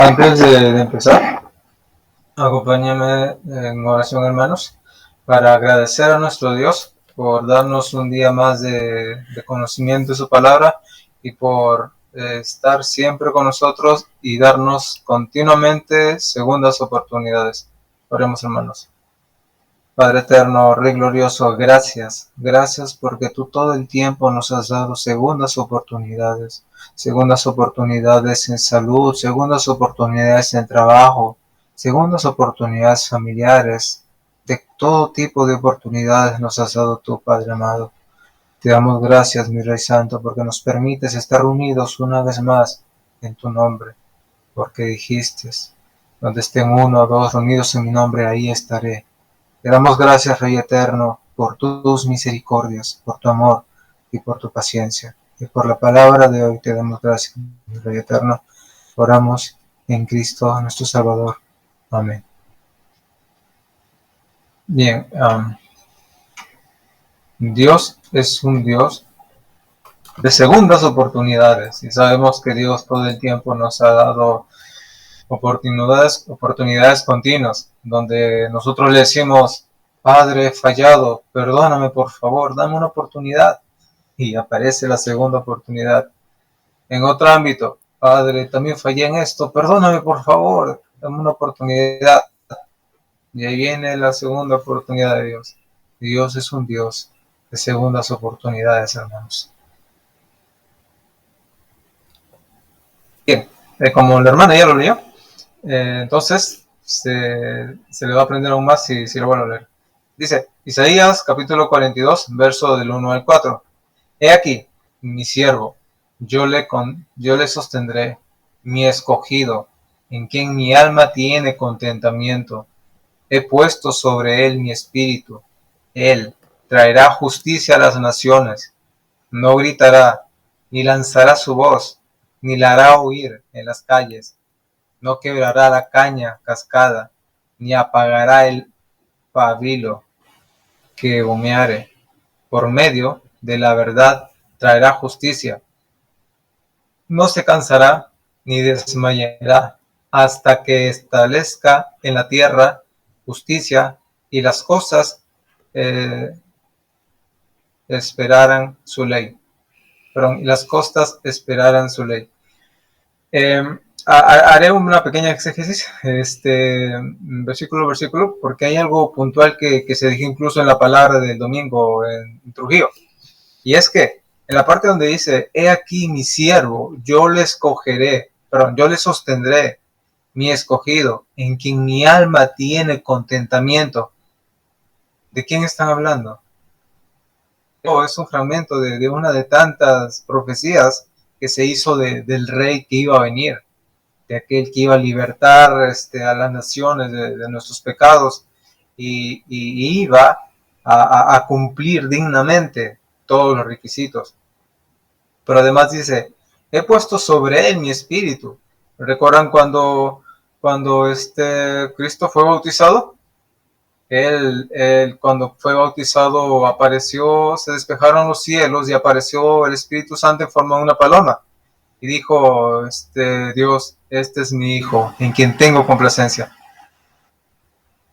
Antes de empezar, acompáñame en oración, hermanos, para agradecer a nuestro Dios por darnos un día más de conocimiento de su palabra y por estar siempre con nosotros y darnos continuamente segundas oportunidades. Oremos, hermanos. Padre eterno, Rey glorioso, gracias porque tú todo el tiempo nos has dado segundas oportunidades en salud, segundas oportunidades en trabajo, segundas oportunidades familiares, de todo tipo de oportunidades nos has dado tú, Padre amado. Te damos gracias, mi Rey Santo, porque nos permites estar unidos una vez más en tu nombre, porque dijiste, donde estén uno o dos reunidos en mi nombre, ahí estaré. Te damos gracias, Rey eterno, por tus misericordias, por tu amor y por tu paciencia. Y por la palabra de hoy te damos gracias, Rey eterno. Oramos en Cristo, nuestro Salvador. Amén. Bien, Dios es un Dios de segundas oportunidades. Y sabemos que Dios todo el tiempo nos ha dado oportunidades continuas, donde nosotros le decimos: Padre, he fallado, perdóname por favor, dame una oportunidad. Y aparece la segunda oportunidad. En otro ámbito: Padre, también fallé en esto, perdóname por favor, dame una oportunidad. Y ahí viene la segunda oportunidad de Dios. Dios es un Dios de segundas oportunidades, hermanos. Bien, como la hermana ya lo leyó, entonces se le va a aprender aún más si lo vuelvo a leer. Dice Isaías capítulo 42, verso del 1 al 4. He aquí, mi siervo, yo le sostendré, mi escogido, en quien mi alma tiene contentamiento. He puesto sobre él mi espíritu. Él traerá justicia a las naciones. No gritará, ni lanzará su voz, ni la hará oír en las calles. No quebrará la caña cascada, ni apagará el pabilo que humeare. Por medio de la verdad traerá justicia. No se cansará ni desmayará hasta que establezca en la tierra justicia, y las cosas esperarán su ley. Y las costas esperarán su ley. Haré una pequeña exégesis, versículo a versículo, porque hay algo puntual que se dijo incluso en la palabra del domingo en Trujillo. Y es que en la parte donde dice: he aquí mi siervo, yo le sostendré, mi escogido, en quien mi alma tiene contentamiento. ¿De quién están hablando? Es un fragmento de una de tantas profecías que se hizo del rey que iba a venir, de aquel que iba a libertar a las naciones de nuestros pecados y iba a cumplir dignamente todos los requisitos. Pero además dice: he puesto sobre él mi espíritu. ¿Recuerdan cuando Cristo fue bautizado? Él cuando fue bautizado apareció, se despejaron los cielos y apareció el Espíritu Santo en forma de una paloma. Y dijo Dios: este es mi Hijo, en quien tengo complacencia.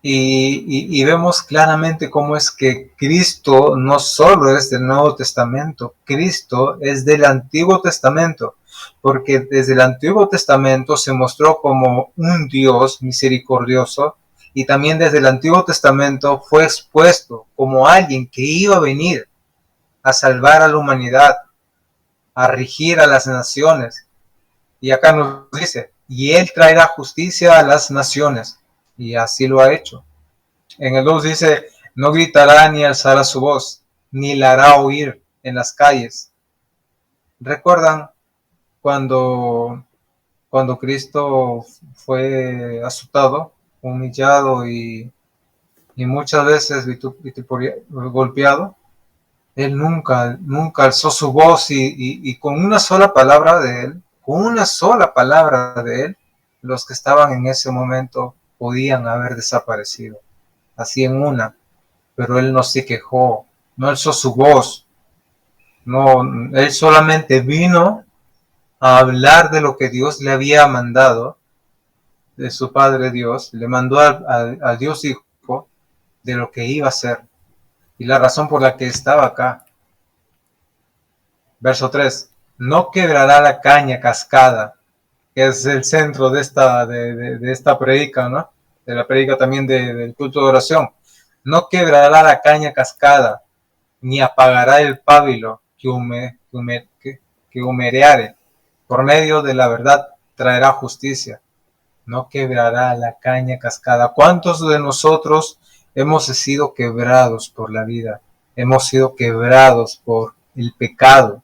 Y vemos claramente cómo es que Cristo no solo es del Nuevo Testamento, Cristo es del Antiguo Testamento, porque desde el Antiguo Testamento se mostró como un Dios misericordioso, y también desde el Antiguo Testamento fue expuesto como alguien que iba a venir a salvar a la humanidad, a regir a las naciones. Y acá nos dice: y él traerá justicia a las naciones, y así lo ha hecho. En el 2 dice: no gritará ni alzará su voz, ni la hará oír en las calles. ¿Recuerdan cuando Cristo fue azotado, humillado y muchas veces golpeado? Él nunca alzó su voz, y con una sola palabra de él, los que estaban en ese momento podían haber desaparecido. Así en una. Pero él no se quejó, no alzó su voz, no, él solamente vino a hablar de lo que Dios le había mandado, de su Padre Dios, le mandó al Dios Hijo de lo que iba a ser y la razón por la que estaba acá. Verso 3. No quebrará la caña cascada, que es el centro de esta predica, ¿no? De la predica también del culto de oración. No quebrará la caña cascada, ni apagará el pábilo que humereare. Por medio de la verdad traerá justicia. No quebrará la caña cascada. ¿Cuántos de nosotros hemos sido quebrados por la vida? Hemos sido quebrados por el pecado.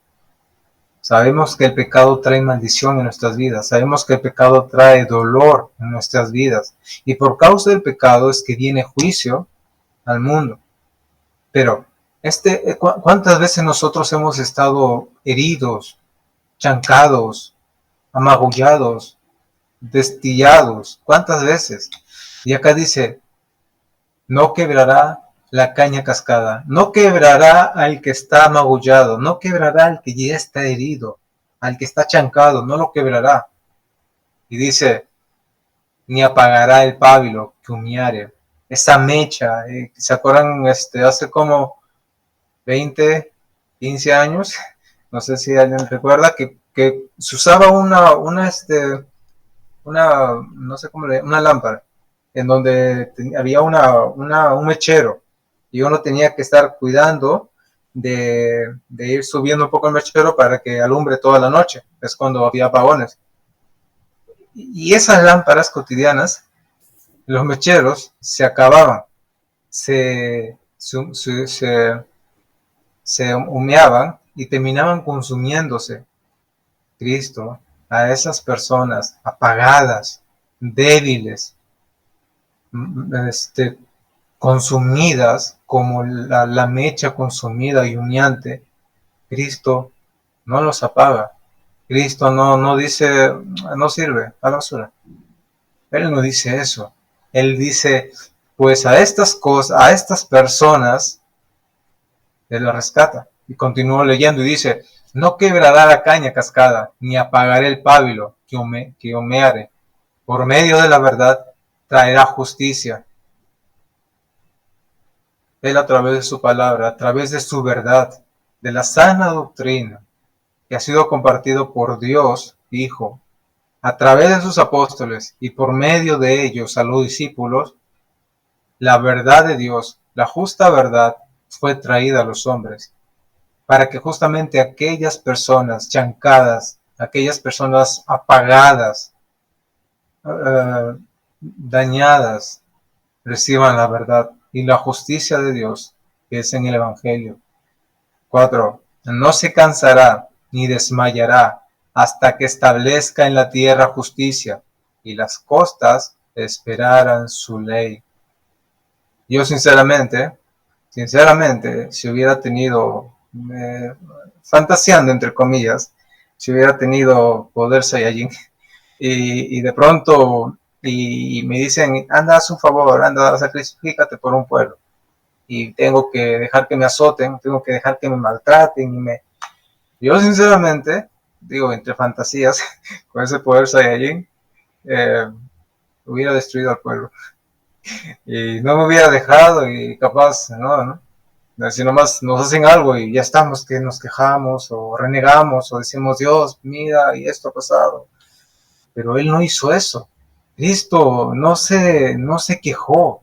Sabemos que el pecado trae maldición en nuestras vidas. Sabemos que el pecado trae dolor en nuestras vidas. Y por causa del pecado es que viene juicio al mundo. Pero, ¿cuántas veces nosotros hemos estado heridos, chancados, amagullados, destillados? ¿Cuántas veces? Y acá dice, no quebrará la caña cascada, no quebrará al que está magullado, no quebrará al que ya está herido, al que está chancado, no lo quebrará. Y dice, ni apagará el pábilo que humeare. Esa mecha, ¿se acuerdan? Hace como 20, 15 años, no sé si alguien recuerda, que se usaba no sé cómo una lámpara, en donde había un mechero, y uno tenía que estar cuidando de ir subiendo un poco el mechero para que alumbre toda la noche, es cuando había apagones. Y esas lámparas cotidianas, los mecheros se acababan, se, se, se, se humeaban y terminaban consumiéndose. Cristo a esas personas apagadas, débiles, consumidas como la mecha consumida y humeante, Cristo no los apaga. Cristo no dice, no sirve, a la basura. Él no dice eso. Él dice, pues a estas cosas, a estas personas, Él las rescata. Y continúa leyendo y dice, no quebrará la caña cascada, ni apagaré el pábilo que humeare. Por medio de la verdad traerá justicia. Él a través de su palabra, a través de su verdad, de la sana doctrina que ha sido compartido por Dios Hijo, a través de sus apóstoles y por medio de ellos a los discípulos, la verdad de Dios, la justa verdad, fue traída a los hombres, para que justamente aquellas personas chancadas, aquellas personas apagadas, dañadas, reciban la verdad y la justicia de Dios, que es en el Evangelio. 4. No se cansará ni desmayará hasta que establezca en la tierra justicia, y las costas esperaran su ley. Yo sinceramente, si hubiera tenido, fantaseando entre comillas, si hubiera tenido poder Saiyajin, y de pronto y me dicen, anda, haz un favor, anda, sacrifícate por un pueblo, y tengo que dejar que me azoten, tengo que dejar que me maltraten, yo sinceramente, digo, entre fantasías, con ese poder Saiyajin, hubiera destruido al pueblo, y no me hubiera dejado, y capaz, no, si nomás nos hacen algo y ya estamos que nos quejamos o renegamos o decimos, Dios, mira, y esto ha pasado. Pero Él no hizo eso. Cristo no se quejó.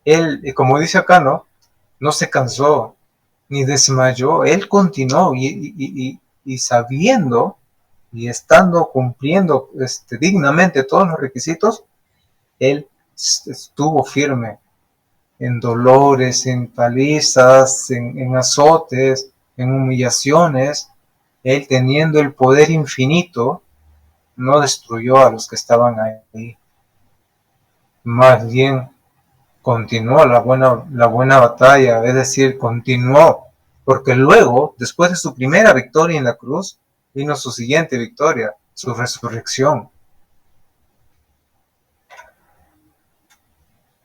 Él, como dice acá, no se cansó ni desmayó. Él continuó y sabiendo y estando cumpliendo dignamente todos los requisitos, Él estuvo firme en dolores, en palizas, en azotes, en humillaciones. Él, teniendo el poder infinito, no destruyó a los que estaban ahí. Más bien continuó la buena batalla, es decir, continuó, porque luego, después de su primera victoria en la cruz, vino su siguiente victoria, su resurrección.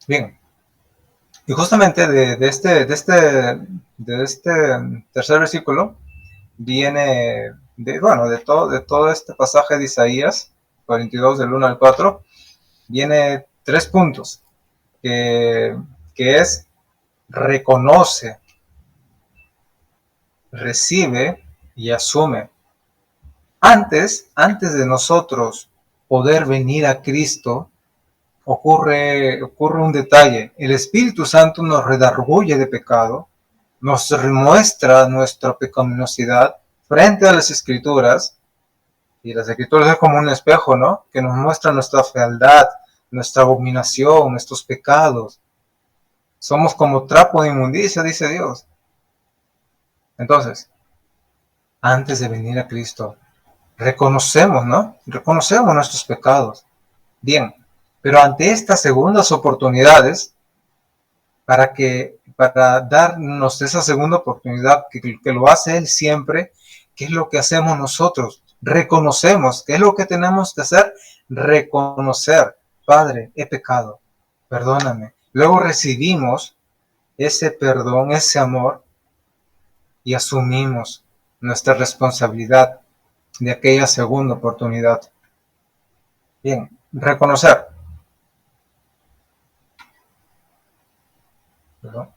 Bien, y justamente de este tercer versículo viene, de todo este pasaje de Isaías 42 del 1 al 4, viene 3 puntos, que es reconoce, recibe y asume. Antes de nosotros poder venir a Cristo, ocurre un detalle. El Espíritu Santo nos redarguye de pecado, nos muestra nuestra pecaminosidad frente a las Escrituras, y las Escrituras es como un espejo, ¿no? Que nos muestra nuestra fealdad, nuestra abominación, nuestros pecados. Somos como trapo de inmundicia, dice Dios. Entonces, antes de venir a Cristo, reconocemos, ¿no? Reconocemos nuestros pecados. Bien, pero ante estas segundas oportunidades, para darnos esa segunda oportunidad, que lo hace Él siempre, ¿qué es lo que hacemos nosotros? Reconocemos. ¿Qué es lo que tenemos que hacer? Reconocer. Padre, he pecado, perdóname. Luego recibimos ese perdón, ese amor, y asumimos nuestra responsabilidad de aquella segunda oportunidad. Bien, reconocer. ¿Perdón?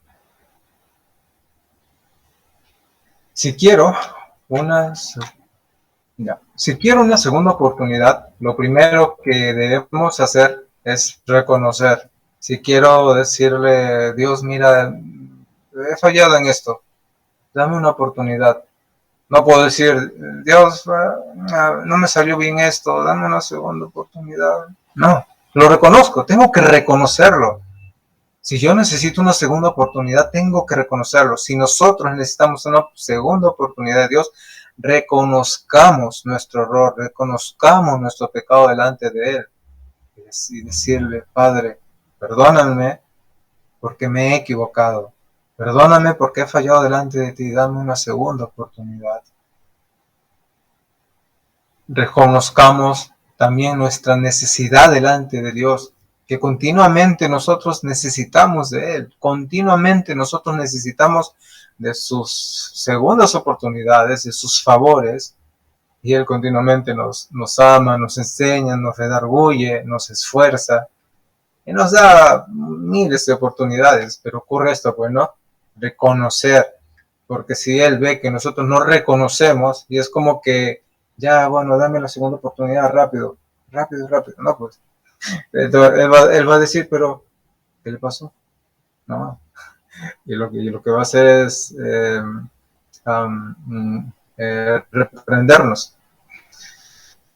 Si quiero una segunda oportunidad, lo primero que debemos hacer es reconocer. Si quiero decirle, Dios, mira, he fallado en esto, dame una oportunidad. No puedo decir, Dios, no me salió bien esto, dame una segunda oportunidad. No, lo reconozco, tengo que reconocerlo. Si yo necesito una segunda oportunidad, tengo que reconocerlo. Si nosotros necesitamos una segunda oportunidad de Dios, reconozcamos nuestro error, reconozcamos nuestro pecado delante de Él. Y decirle, Padre, perdóname porque me he equivocado. Perdóname porque he fallado delante de ti. Dame una segunda oportunidad. Reconozcamos también nuestra necesidad delante de Dios, que continuamente nosotros necesitamos de Él, continuamente nosotros necesitamos de sus segundas oportunidades, de sus favores, y Él continuamente nos ama, nos enseña, nos redarguye, nos esfuerza, y nos da miles de oportunidades, pero ocurre esto, pues, ¿no? Reconocer, porque si Él ve que nosotros no reconocemos, y es como que, ya, bueno, dame la segunda oportunidad rápido, no, pues, él va a decir, pero, ¿qué le pasó? No, y lo que va a hacer es reprendernos.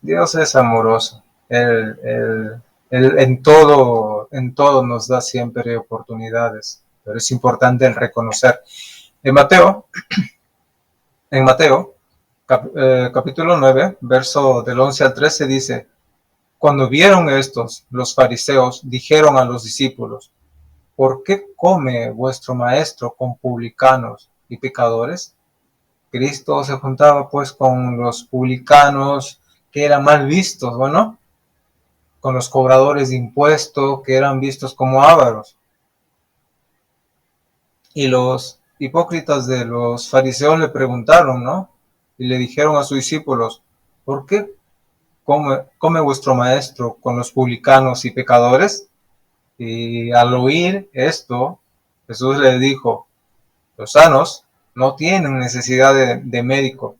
Dios es amoroso, Él en todo nos da siempre oportunidades, pero es importante el reconocer. En Mateo, capítulo 9, verso del 11 al 13 dice, cuando vieron estos, los fariseos dijeron a los discípulos, ¿por qué come vuestro maestro con publicanos y pecadores? Cristo se juntaba pues con los publicanos, que eran mal vistos, bueno, con los cobradores de impuestos, que eran vistos como ávaros. Y los hipócritas de los fariseos le preguntaron, ¿no? Y le dijeron a sus discípulos, ¿por qué come vuestro maestro con los publicanos y pecadores? Y al oír esto, Jesús les dijo, los sanos no tienen necesidad de médico,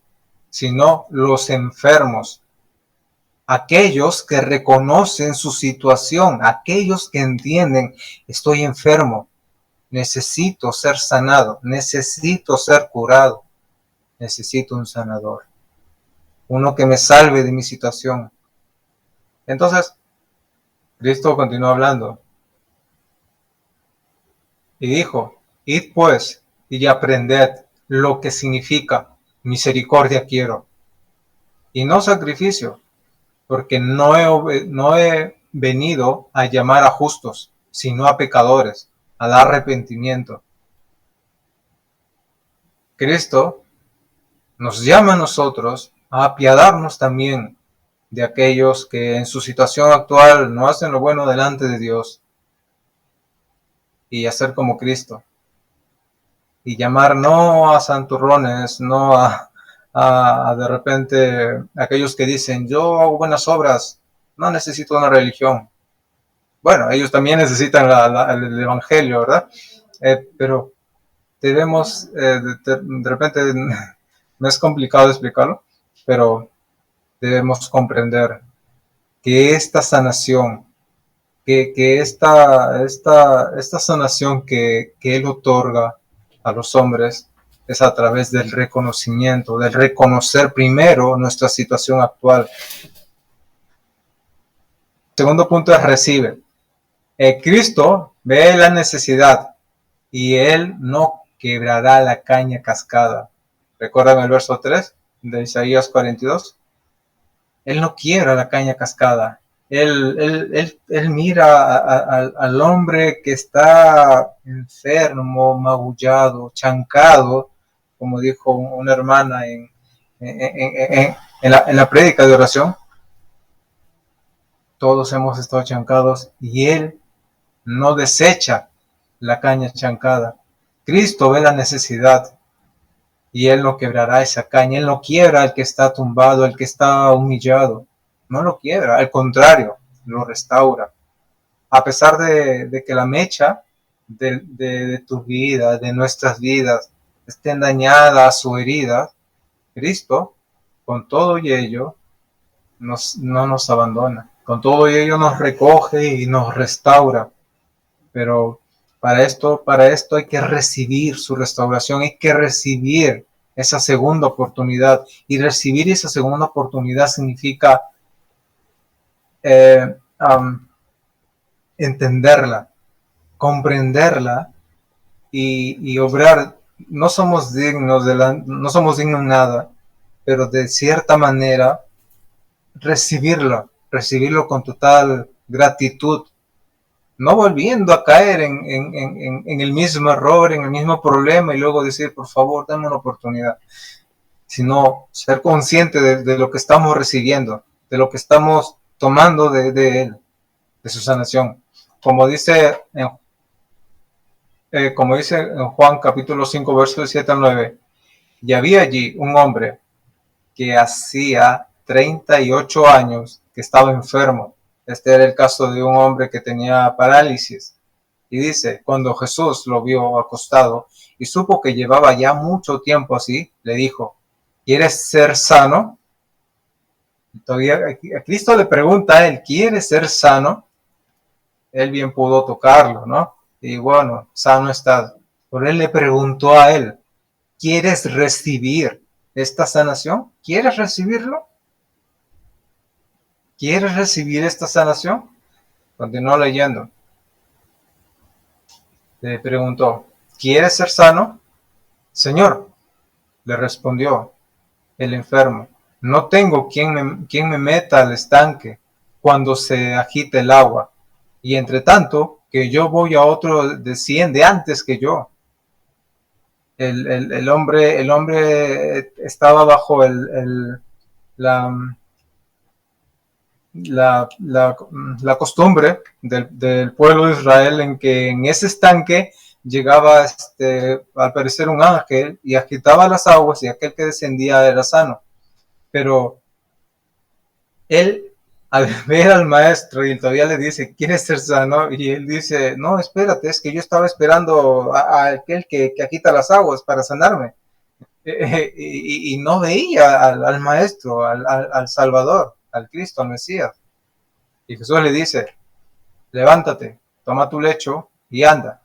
sino los enfermos. Aquellos que reconocen su situación, aquellos que entienden, estoy enfermo, necesito ser sanado, necesito ser curado, necesito un sanador, uno que me salve de mi situación. Entonces, Cristo continuó hablando y dijo, id pues y aprended lo que significa misericordia quiero y no sacrificio, porque no he venido a llamar a justos, sino a pecadores, al arrepentimiento. Cristo nos llama a nosotros a apiadarnos también de aquellos que en su situación actual no hacen lo bueno delante de Dios, y hacer como Cristo. Y llamar no a santurrones, no a de repente aquellos que dicen, yo hago buenas obras, no necesito una religión. bueno, ellos también necesitan el Evangelio, ¿verdad? Pero debemos, de repente, no es complicado explicarlo, pero debemos comprender que esta sanación, que esta sanación que Él otorga a los hombres es a través del reconocimiento, del reconocer primero nuestra situación actual. Segundo punto es recibe. Cristo ve la necesidad y Él no quebrará la caña cascada. ¿Recuerdan el verso 3 de Isaías 42? Él no quiebra la caña cascada. Él mira al hombre que está enfermo, magullado, chancado, como dijo una hermana en la prédica de oración. Todos hemos estado chancados y Él no desecha la caña chancada. Cristo ve la necesidad y Él no quebrará esa caña. Él no quiebra al que está tumbado, al que está humillado. No lo quiebra, al contrario, lo restaura. A pesar de que la mecha de tu vida, de nuestras vidas, estén dañadas o heridas, Cristo, con todo y ello, no nos abandona. Con todo y ello nos recoge y nos restaura. Pero para esto hay que recibir su restauración, hay que recibir esa segunda oportunidad. Y recibir esa segunda oportunidad significa entenderla, comprenderla y obrar. No somos dignos no somos dignos de nada, pero de cierta manera recibirlo con total gratitud, no volviendo a caer en el mismo error, en el mismo problema y luego decir, por favor, dame una oportunidad, sino ser consciente de lo que estamos recibiendo, de lo que estamos tomando de Él, de su sanación. Como dice en Juan capítulo 5, versos 7 al 9, y había allí un hombre que hacía 38 años que estaba enfermo. Este era el caso de un hombre que tenía parálisis. Y dice, cuando Jesús lo vio acostado y supo que llevaba ya mucho tiempo así, le dijo, ¿quieres ser sano? Y todavía a Cristo le pregunta a él, ¿quieres ser sano? Él bien pudo tocarlo, ¿no? Y bueno, sano está. Pero él le preguntó a él, ¿quieres recibir esta sanación? ¿Quieres recibirlo? ¿Quieres recibir esta sanación? Continuó leyendo. Le preguntó, ¿quieres ser sano? Señor, le respondió el enfermo, no tengo quien me meta al estanque cuando se agite el agua, y entre tanto que yo voy a otro desciende antes que yo. El hombre estaba bajo la, la costumbre del pueblo de Israel en que en ese estanque llegaba al parecer un ángel y agitaba las aguas y aquel que descendía era sano. Pero él al ver al maestro y todavía le dice, ¿quieres ser sano? Y él dice, no, espérate, es que yo estaba esperando a aquel que agita las aguas para sanarme. Y no veía al maestro, al Salvador, al Cristo, al Mesías. Y Jesús le dice, levántate, toma tu lecho y anda.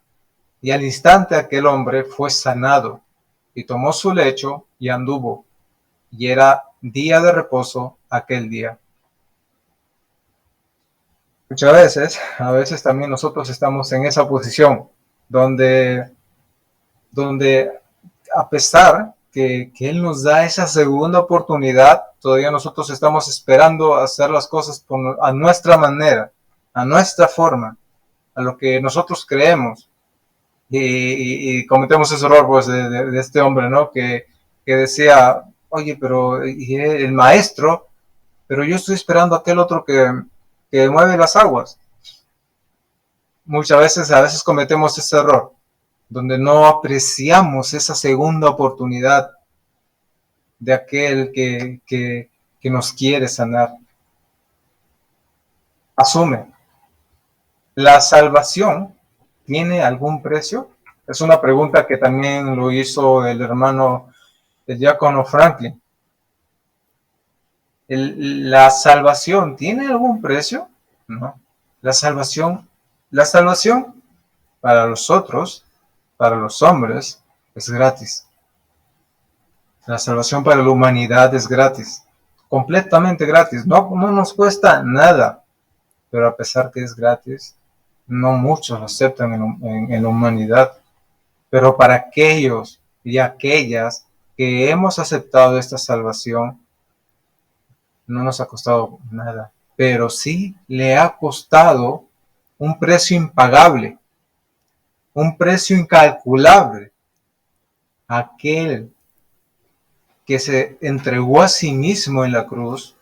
Y al instante aquel hombre fue sanado y tomó su lecho y anduvo. Y era día de reposo aquel día. Muchas a veces también nosotros estamos en esa posición donde a pesar que Él nos da esa segunda oportunidad, todavía nosotros estamos esperando hacer las cosas a nuestra manera, a nuestra forma, a lo que nosotros creemos. Y cometemos ese error pues, de este hombre, ¿no? Que decía, oye, pero y el maestro, pero yo estoy esperando a aquel otro que mueve las aguas. A veces cometemos ese error, donde no apreciamos esa segunda oportunidad de aquel que nos quiere sanar. Asume, ¿La salvación tiene algún precio? Es una pregunta que también lo hizo el hermano, el diácono Franklin. ¿La salvación tiene algún precio? No. La salvación para los otros, para los hombres, es gratis. La salvación para la humanidad es gratis, completamente gratis. No nos cuesta nada, pero a pesar que es gratis, no muchos lo aceptan en la humanidad. Pero para aquellos y aquellas que hemos aceptado esta salvación, no nos ha costado nada, pero sí le ha costado un precio impagable, un precio incalculable. Aquel que se entregó a sí mismo en la cruz,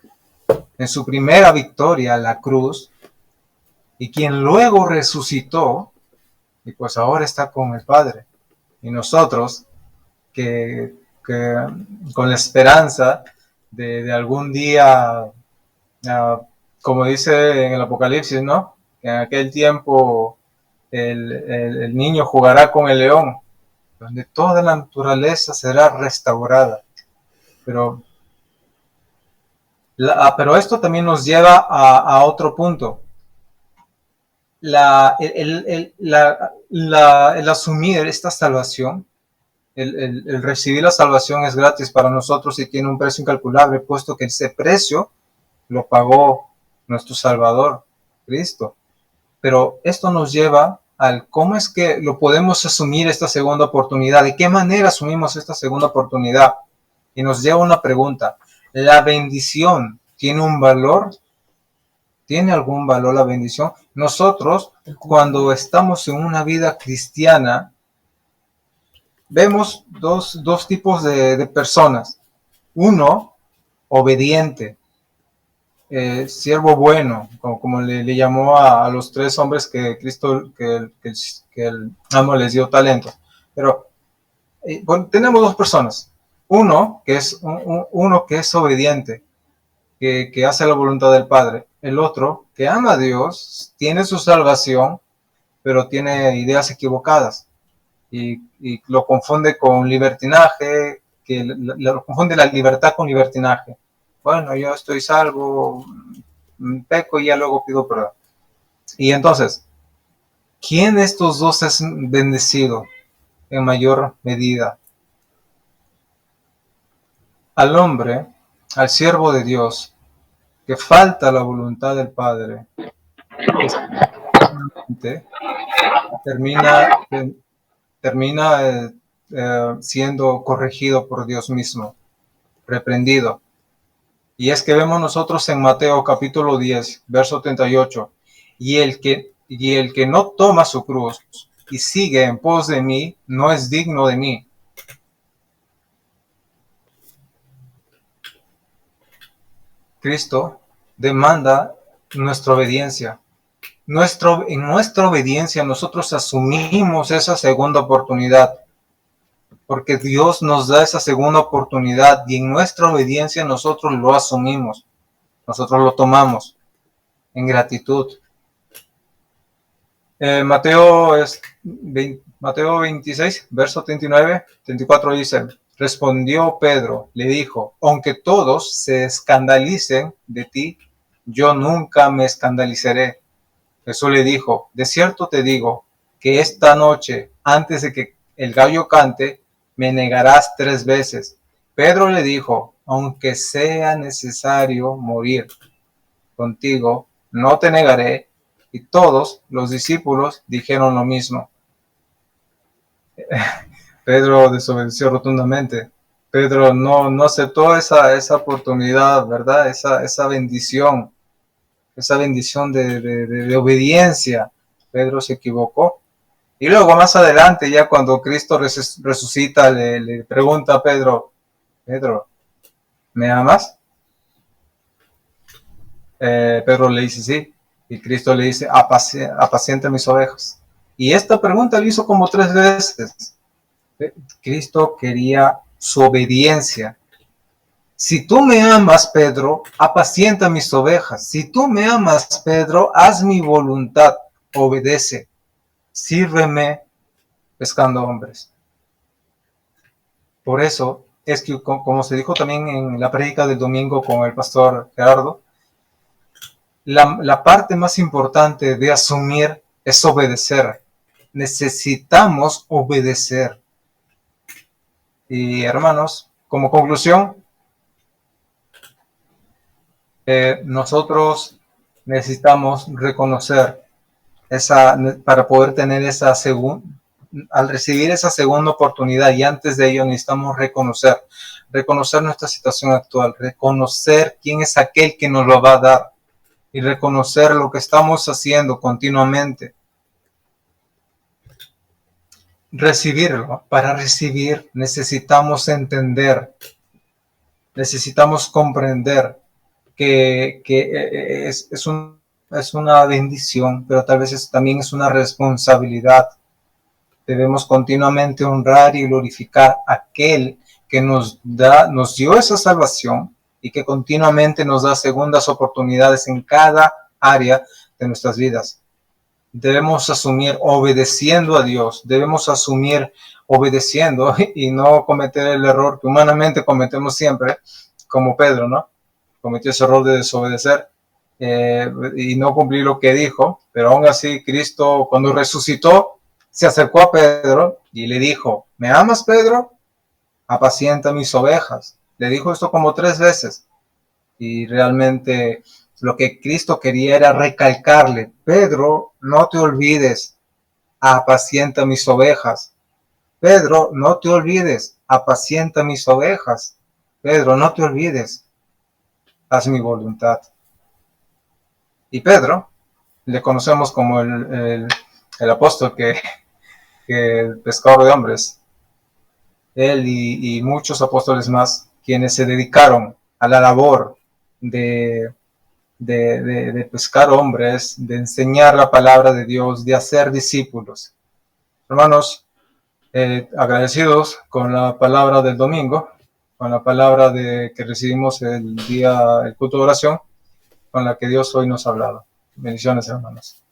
en su primera victoria, la cruz, y quien luego resucitó, y pues ahora está con el Padre. Y nosotros, que con la esperanza de algún día, como dice en el Apocalipsis, ¿no? Que en aquel tiempo el niño jugará con el león, donde toda la naturaleza será restaurada. Pero esto también nos lleva a otro punto. El asumir esta salvación, el recibir la salvación es gratis para nosotros y tiene un precio incalculable, puesto que ese precio lo pagó nuestro Salvador, Cristo. Pero esto nos lleva al cómo es que lo podemos asumir esta segunda oportunidad, de qué manera asumimos esta segunda oportunidad. Y nos lleva a una pregunta: ¿la bendición tiene un valor? ¿Tiene algún valor la bendición? Nosotros, cuando estamos en una vida cristiana, vemos dos tipos de personas. Uno, obediente, siervo bueno, como le llamó a los tres hombres que Cristo, que el amo les dio talento. Pero bueno, tenemos dos personas. Uno que es obediente, que hace la voluntad del Padre. El otro que ama a Dios, tiene su salvación, pero tiene ideas equivocadas y lo confunde con libertinaje, lo confunde la libertad con libertinaje. Bueno, yo estoy salvo, peco y ya luego pido perdón. Y entonces, ¿quién de estos dos es bendecido en mayor medida? Al hombre, al siervo de Dios, que falta la voluntad del Padre, que termina siendo corregido por Dios mismo, reprendido. Y es que vemos nosotros en Mateo capítulo 10, verso 38, y el que no toma su cruz y sigue en pos de mí, no es digno de mí. Cristo demanda nuestra obediencia. En nuestra obediencia nosotros asumimos esa segunda oportunidad, porque Dios nos da esa segunda oportunidad y en nuestra obediencia nosotros lo asumimos, nosotros lo tomamos en gratitud. Mateo 26, verso 39, 34 dice: respondió Pedro, le dijo, aunque todos se escandalicen de ti, yo nunca me escandalizaré. Jesús le dijo, de cierto te digo, que esta noche, antes de que el gallo cante, me negarás 3 veces. Pedro le dijo, aunque sea necesario morir contigo, no te negaré. Y todos los discípulos dijeron lo mismo. Pedro desobedeció rotundamente. Pedro no aceptó esa oportunidad, ¿verdad? Esa bendición de obediencia. Pedro se equivocó. Y luego más adelante, ya cuando Cristo resucita, le pregunta a Pedro, ¿me amas? Pedro le dice sí. Y Cristo le dice, apacienta mis ovejas. Y esta pregunta la hizo como 3 veces. Cristo quería su obediencia. Si tú me amas, Pedro, apacienta mis ovejas. Si tú me amas, Pedro, haz mi voluntad. obedece, sírveme pescando hombres. Por eso es que, como se dijo también en la prédica del domingo con el pastor Gerardo, la parte más importante de asumir es obedecer. Necesitamos obedecer. Y hermanos, como conclusión, nosotros necesitamos reconocer para poder tener al recibir esa segunda oportunidad, y antes de ello necesitamos reconocer nuestra situación actual, reconocer quién es aquel que nos lo va a dar y reconocer lo que estamos haciendo continuamente. Recibirlo. Para recibir necesitamos entender, necesitamos comprender que es una bendición, pero tal vez también es una responsabilidad. Debemos continuamente honrar y glorificar a aquel que nos dio esa salvación y que continuamente nos da segundas oportunidades en cada área de nuestras vidas. Debemos asumir obedeciendo a Dios, debemos asumir obedeciendo y no cometer el error que humanamente cometemos siempre, como Pedro, ¿no? Cometió ese error de desobedecer y no cumplir lo que dijo, pero aún así Cristo, cuando resucitó, se acercó a Pedro y le dijo: ¿me amas, Pedro? Apacienta mis ovejas. Le dijo esto como 3 veces. Y realmente lo que Cristo quería era recalcarle: Pedro, no te olvides, apacienta mis ovejas. Pedro, no te olvides, apacienta mis ovejas. Pedro, no te olvides, haz mi voluntad. Y Pedro, le conocemos como el apóstol que el pescador de hombres. Él y muchos apóstoles más, quienes se dedicaron a la labor de pescar hombres, de enseñar la palabra de Dios, de hacer discípulos. Hermanos, agradecidos con la palabra del domingo, con la palabra que recibimos el culto de oración, con la que Dios hoy nos ha hablado. Bendiciones, hermanos.